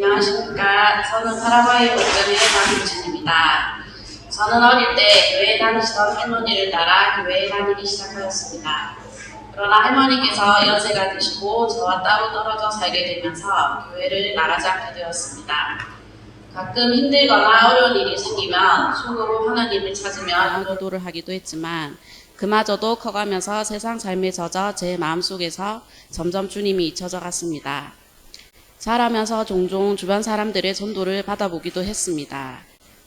안녕하십니까. 저는 파라과이 목장의 박유진입니다. 저는 어릴 때 교회에 다니시던 할머니를 따라 교회에 다니기 시작하였습니다. 그러나 할머니께서 연세가 드시고 저와 따로 떨어져 살게 되면서 교회를 나가지 않게 되었습니다. 가끔 힘들거나 어려운 일이 생기면 속으로 하나님을 찾으며 기도를 하기도 했지만 그마저도 커가면서 세상 삶에 젖어 제 마음속에서 점점 주님이 잊혀져 갔습니다. 자라면서 종종 주변 사람들의 전도를 받아보기도 했습니다.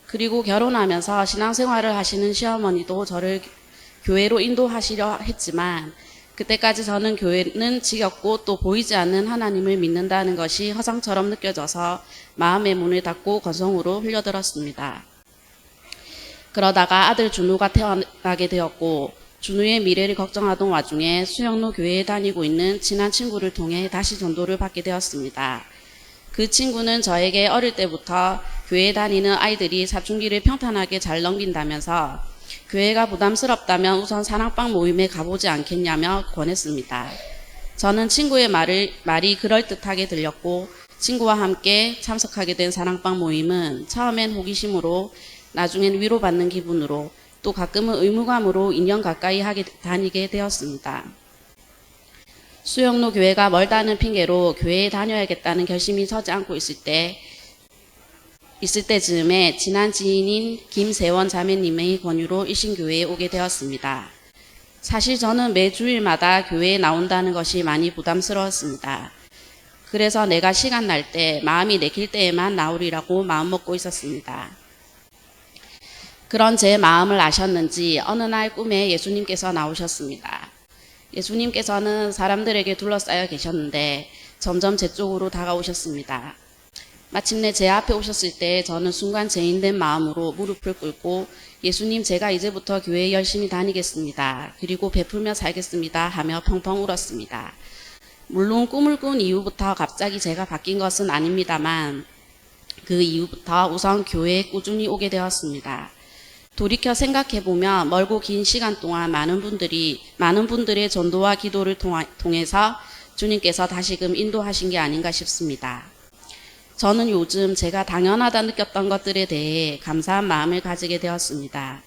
그리고 결혼하면서 신앙생활을 하시는 시어머니도 저를 교회로 인도하시려 했지만 그때까지 저는 교회는 지겹고 또 보이지 않는 하나님을 믿는다는 것이 허상처럼 느껴져서 마음의 문을 닫고 거성으로 흘려들었습니다. 그러다가 아들 준우가 태어나게 되었고 준우의 미래를 걱정하던 와중에 수영로 교회에 다니고 있는 친한 친구를 통해 다시 전도를 받게 되었습니다. 그 친구는 저에게 어릴 때부터 교회에 다니는 아이들이 사춘기를 평탄하게 잘 넘긴다면서 교회가 부담스럽다면 우선 사랑방 모임에 가보지 않겠냐며 권했습니다. 저는 친구의 말이 그럴듯하게 들렸고 친구와 함께 참석하게 된 사랑방 모임은 처음엔 호기심으로 나중엔 위로받는 기분으로 또 가끔은 의무감으로 2년 가까이 다니게 되었습니다. 수영로 교회가 멀다는 핑계로 교회에 다녀야겠다는 결심이 서지 않고 있을 때쯤에 친한 지인인 김세원 자매님의 권유로 일신교회에 오게 되었습니다. 사실 저는 매 주일마다 교회에 나온다는 것이 많이 부담스러웠습니다. 그래서 내가 시간 날 때 마음이 내킬 때에만 나오리라고 마음먹고 있었습니다. 그런 제 마음을 아셨는지 어느 날 꿈에 예수님께서 나오셨습니다. 예수님께서는 사람들에게 둘러싸여 계셨는데 점점 제 쪽으로 다가오셨습니다. 마침내 제 앞에 오셨을 때 저는 순간 죄인된 마음으로 무릎을 꿇고 예수님, 제가 이제부터 교회에 열심히 다니겠습니다. 그리고 베풀며 살겠습니다 하며 펑펑 울었습니다. 물론 꿈을 꾼 이후부터 갑자기 제가 바뀐 것은 아닙니다만 그 이후부터 우선 교회에 꾸준히 오게 되었습니다. 돌이켜 생각해보면 멀고 긴 시간 동안 많은 분들의 전도와 기도를 통해서 주님께서 다시금 인도하신 게 아닌가 싶습니다. 저는 요즘 제가 당연하다 느꼈던 것들에 대해 감사한 마음을 가지게 되었습니다.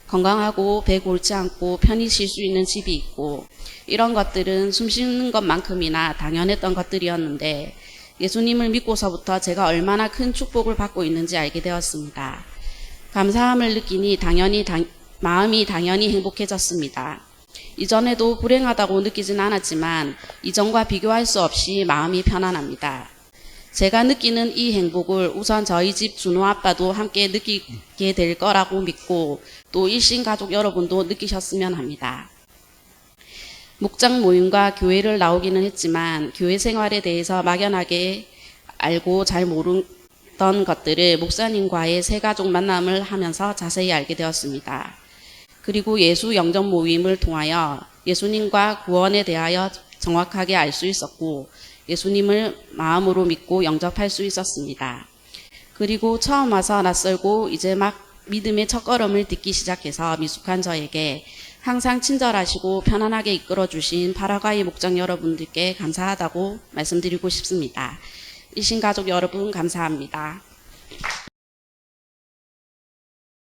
건강하고 배 골지 않고 편히 쉴 수 있는 집이 있고 이런 것들은 숨 쉬는 것만큼이나 당연했던 것들이었는데 예수님을 믿고서부터 제가 얼마나 큰 축복을 받고 있는지 알게 되었습니다. 감사함을 느끼니 마음이 당연히 행복해졌습니다. 이전에도 불행하다고 느끼진 않았지만 이전과 비교할 수 없이 마음이 편안합니다. 제가 느끼는 이 행복을 우선 저희 집 준호 아빠도 함께 느끼게 될 거라고 믿고 또 일신 가족 여러분도 느끼셨으면 합니다. 목장 모임과 교회를 나오기는 했지만 교회 생활에 대해서 막연하게 알고 잘 모르던 것들을 목사님과의 새 가족 만남을 하면서 자세히 알게 되었습니다. 그리고 예수 영접 모임을 통하여 예수님과 구원에 대하여 정확하게 알 수 있었고 예수님을 마음으로 믿고 영접할 수 있었습니다. 그리고 처음 와서 낯설고 이제 막 믿음의 첫걸음을 딛기 시작해서 미숙한 저에게 항상 친절하시고 편안하게 이끌어주신 파라과이 목장 여러분들께 감사하다고 말씀드리고 싶습니다. 일신가족 여러분 감사합니다.